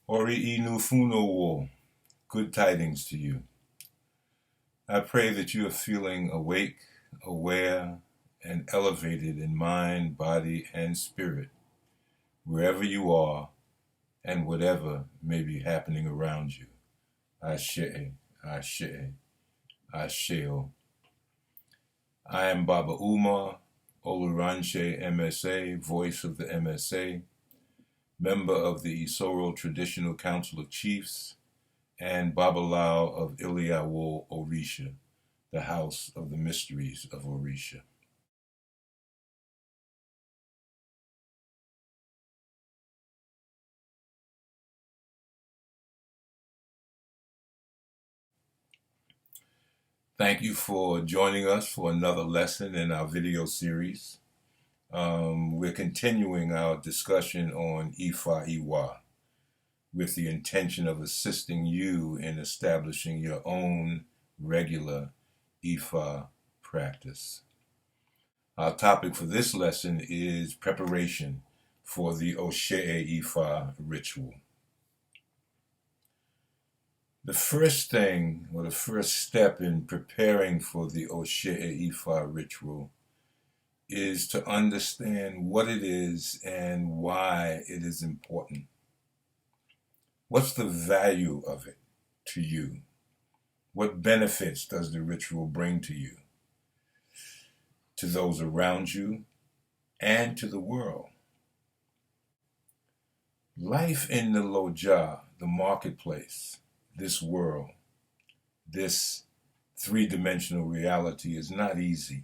Oriire wo. Good tidings to you. I pray that you are feeling awake, aware, and elevated in mind, body, and spirit, wherever you are and whatever may be happening around you. Ashe, Ashe, Asheo. I am Baba Umar, Oluranse Emese, voice of the Emese, member of the Isoro Traditional Council of Chiefs, and Babalawo of Ile Awo Orisa, the house of the Mysteries of Orisa. Thank you for joining us for another lesson in our video series. We're continuing our discussion on Ifa Iwa with the intention of assisting you in establishing your own regular Ifa practice. Our topic for this lesson is preparation for the Ose Ifa Ritual. The first thing, or the first step in preparing for the Ose Ifa Ritual is to understand what it is and why it is important. What's the value of it to you? What benefits does the ritual bring to you, to those around you, and to the world? Life in the Loja, the marketplace, this world, this three-dimensional reality is not easy.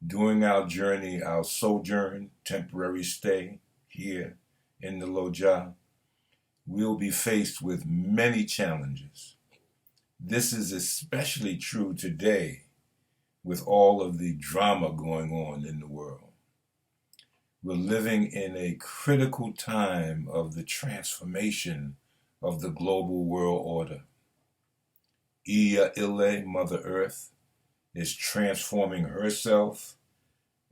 During our journey, our sojourn, temporary stay here in the Loja, we'll be faced with many challenges. This is especially true today with all of the drama going on in the world. We're living in a critical time of the transformation of the global world order. Ile, Mother Earth, is transforming herself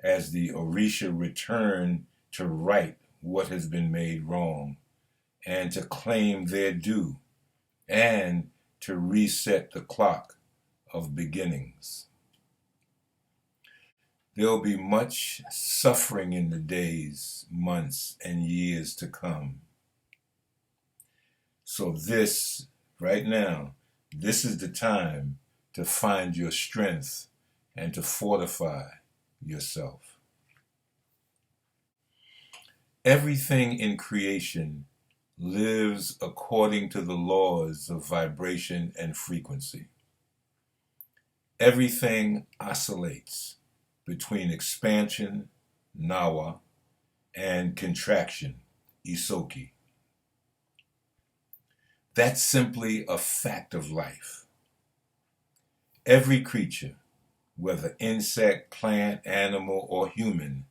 as the Orisha return to right what has been made wrong and to claim their due and to reset the clock of beginnings. There'll be much suffering in the days, months, and years to come. So this, right now, this is the time to find your strength and to fortify yourself. Everything in creation lives according to the laws of vibration and frequency. Everything oscillates between expansion, nawa, and contraction, isoki. That's simply a fact of life. Every creature, whether insect, plant, animal, or human,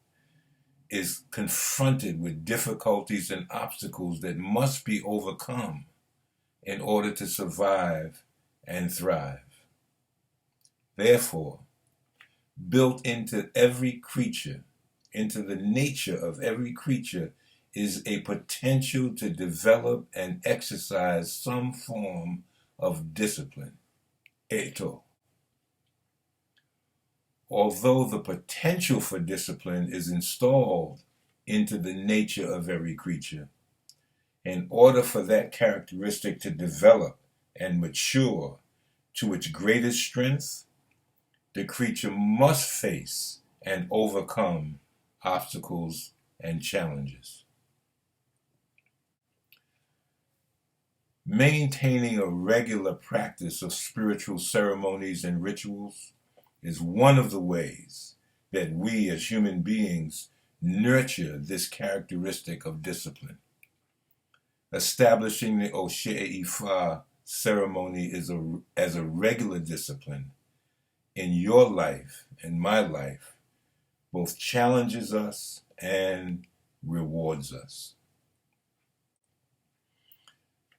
is confronted with difficulties and obstacles that must be overcome in order to survive and thrive. Therefore, built into every creature, into the nature of every creature, is a potential to develop and exercise some form of discipline, eto. Although the potential for discipline is installed into the nature of every creature, in order for that characteristic to develop and mature to its greatest strength, the creature must face and overcome obstacles and challenges. Maintaining a regular practice of spiritual ceremonies and rituals is one of the ways that we as human beings nurture this characteristic of discipline. Establishing the Ose Ifa ceremony as a regular discipline in your life and my life both challenges us and rewards us.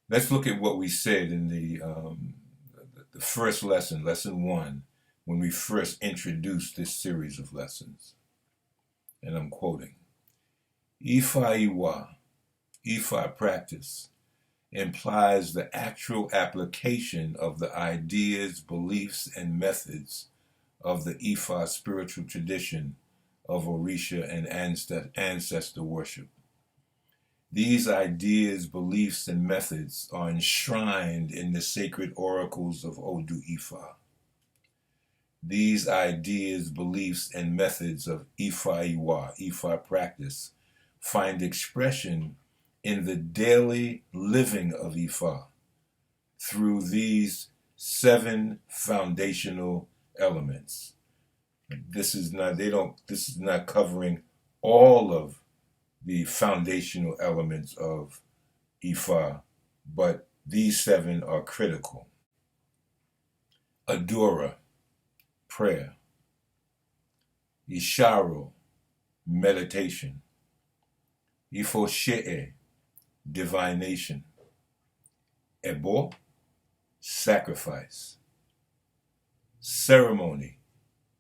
Let's look at what we said in the first lesson, lesson 1, when we first introduced this series of lessons. And I'm quoting, Ifa Iwa, Ifa practice, implies the actual application of the ideas, beliefs, and methods of the Ifa spiritual tradition of Orisa and ancestor worship. These ideas, beliefs, and methods are enshrined in the sacred oracles of Odu Ifa. These ideas, beliefs, and methods of Ifa Iwa, Ifa practice, find expression in the daily living of Ifa through these 7 foundational elements. This is not covering all of the foundational elements of Ifa, but these 7 are critical. Adora, prayer. Isha'ro, meditation. Ifoshe'e, divination. Ebo, sacrifice. Ceremony,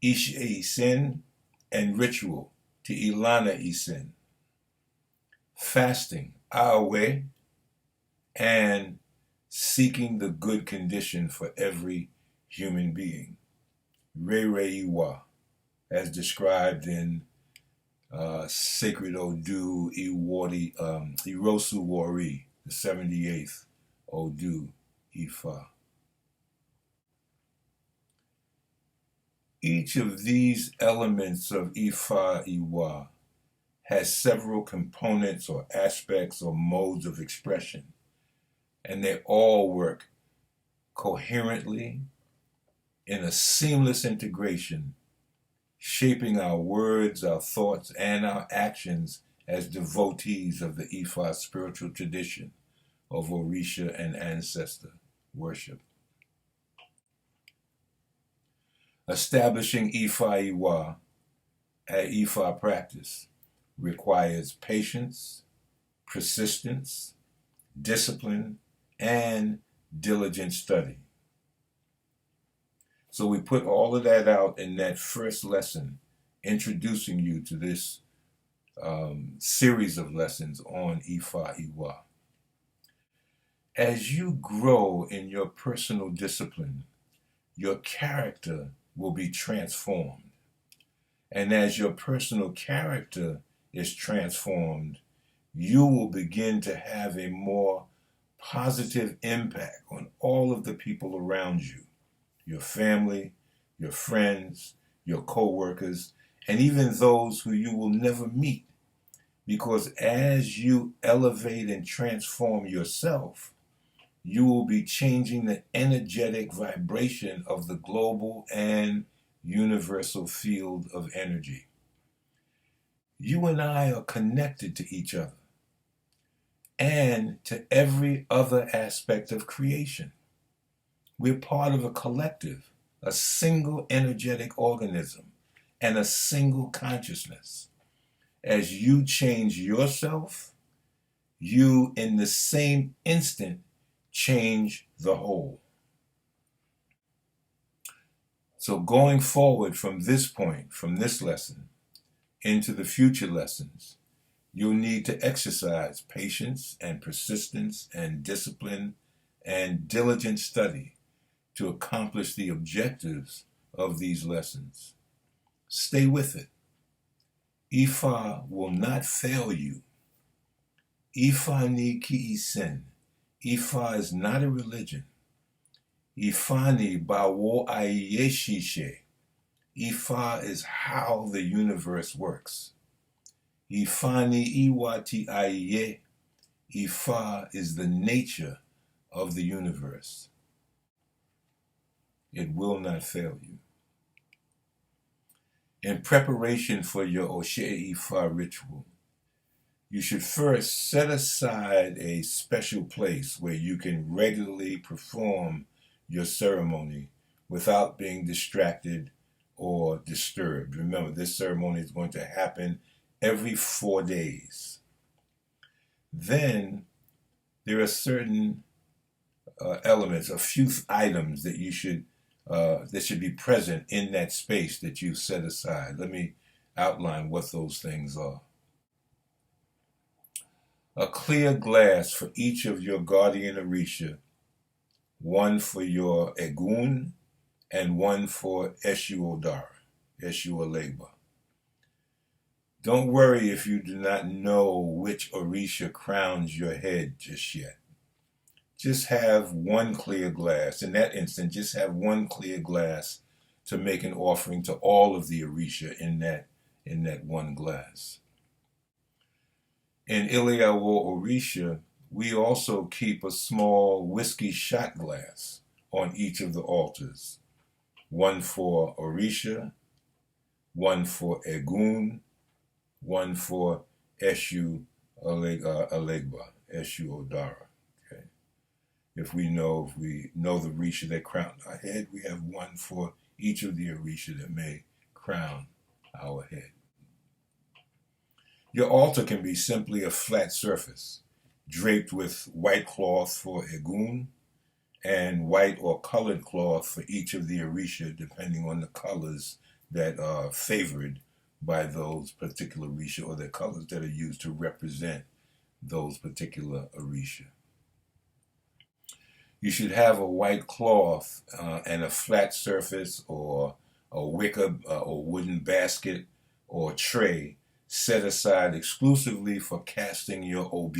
isha'isen, and ritual, to ilana isen. Fasting, awe, and seeking the good condition for every human being. Iwa, as described in Sacred Odu Irosu Wari, the 78th Odu Ifa. Each of these elements of Ifa Iwa has several components or aspects or modes of expression, and they all work coherently in a seamless integration, shaping our words, our thoughts, and our actions as devotees of the Ifa spiritual tradition of Orisa and ancestor worship. Establishing Ifa Iwa at Ifa practice requires patience, persistence, discipline, and diligent study. So we put all of that out in that first lesson, introducing you to this series of lessons on Ifa Iwa. As you grow in your personal discipline, your character will be transformed. And as your personal character is transformed, you will begin to have a more positive impact on all of the people around you, your family, your friends, your co-workers, and even those who you will never meet. Because as you elevate and transform yourself, you will be changing the energetic vibration of the global and universal field of energy. You and I are connected to each other and to every other aspect of creation. We're part of a collective, a single energetic organism, and a single consciousness. As you change yourself, you in the same instant change the whole. So going forward from this point, from this lesson, into the future lessons, you'll need to exercise patience and persistence and discipline and diligent study to accomplish the objectives of these lessons. Stay with it. Ifa will not fail you. Ifa ni ki isen. Ifa is not a religion. Ifani bawo ayeshishe. Ifa is how the universe works. Ifani iwati aye. Ifa is the nature of the universe. It will not fail you. In preparation for your Ose Ifa ritual, you should first set aside a special place where you can regularly perform your ceremony without being distracted or disturbed. Remember, this ceremony is going to happen every 4 days. Then there are certain elements, a few items that you should that should be present in that space that you set aside. Let me outline what those things are. a clear glass for each of your guardian Orisha, one for your Egun and one for Eshu Odara, Eshu Olegba. Don't worry if you do not know which Orisha crowns your head just yet. Just have one clear glass. In that instant, just have one clear glass to make an offering to all of the Orisha in that one glass. In Ile Awo Orisa, we also keep a small whiskey shot glass on each of the altars. One for Orisha, one for Egun, one for Eshu Olegba, Eshu Odara. Okay. If we know the Orisha that crown our head, we have one for each of the Orisha that may crown our head. Your altar can be simply a flat surface, draped with white cloth for Egun and white or colored cloth for each of the Orisha, depending on the colors that are favored by those particular Orisha or the colors that are used to represent those particular Orisha. You should have a white cloth and a flat surface or a wicker or wooden basket or tray set aside exclusively for casting your OB.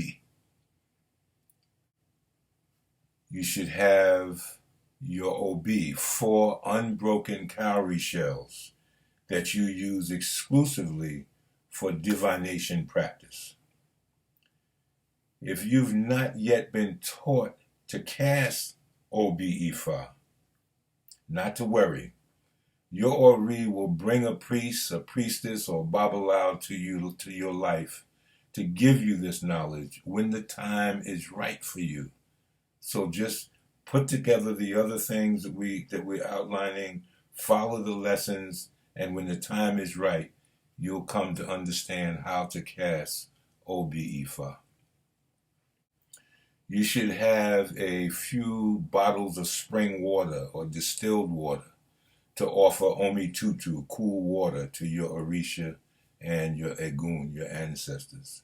You should have your OB, 4 unbroken cowrie shells that you use exclusively for divination practice. If you've not yet been taught to cast OB Ifa, not to worry. Your Ori will bring a priest, a priestess, or Babalawo to your life to give you this knowledge when the time is right for you. So just put together the other things that we're outlining, follow the lessons, and when the time is right, you'll come to understand how to cast OB Ifa. You should have a few bottles of spring water or distilled water to offer Omi Tutu, cool water, to your Orisha and your Egun, your ancestors.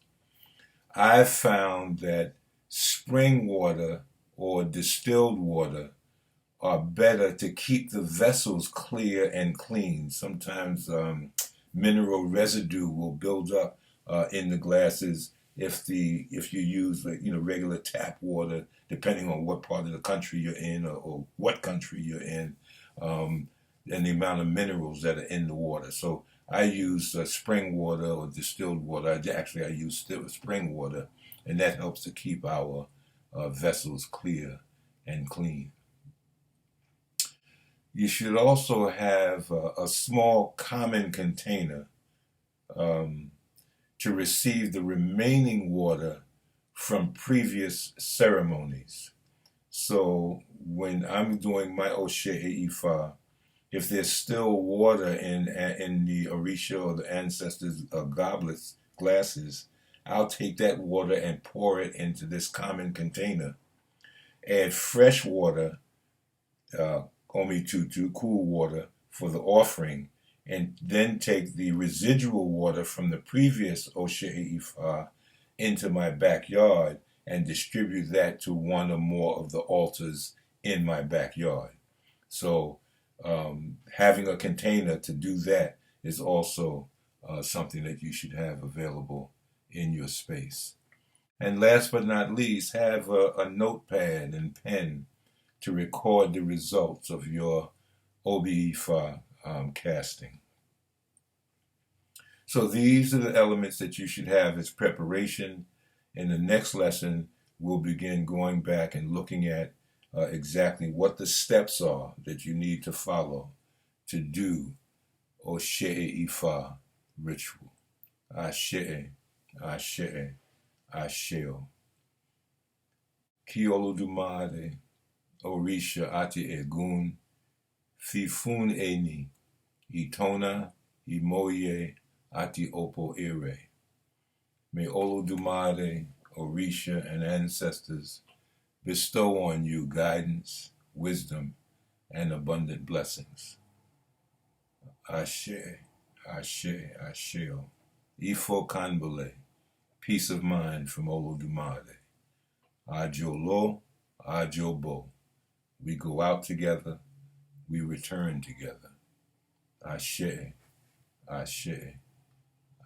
I've found that spring water or distilled water are better to keep the vessels clear and clean. Sometimes mineral residue will build up in the glasses if you use regular tap water, depending on what part of the country you're in or what country you're in. And the amount of minerals that are in the water. So I use spring water or distilled water. I use spring water, and that helps to keep our vessels clear and clean. You should also have a small common container to receive the remaining water from previous ceremonies. So when I'm doing my Ose Ifa, if there's still water in the Orisha or the ancestors' goblets, glasses, I'll take that water and pour it into this common container. Add fresh water, Omi Tutu, cool water, for the offering, and then take the residual water from the previous Ose Ifa into my backyard and distribute that to one or more of the altars in my backyard. So having a container to do that is also something that you should have available in your space. And last but not least, have a notepad and pen to record the results of your OB Ifa casting. So these are the elements that you should have as preparation. In the next lesson, we'll begin going back and looking at exactly what the steps are that you need to follow to do Ose Ifa ritual. Ashe, Ashe, Asheo. Ki Olodumare, Orisha ati Egun, Fifun Eni, Itona, Imoye ati Opo Ire. May Olodumare, Orisha, and ancestors bestow on you guidance, wisdom, and abundant blessings. Ashe, Ashe, Asheo. Ifo Kanbule, peace of mind from Olodumare. Ajo lo, ajo bo. We go out together, we return together. Ashe, ashe,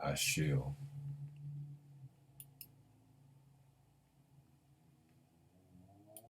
asheo.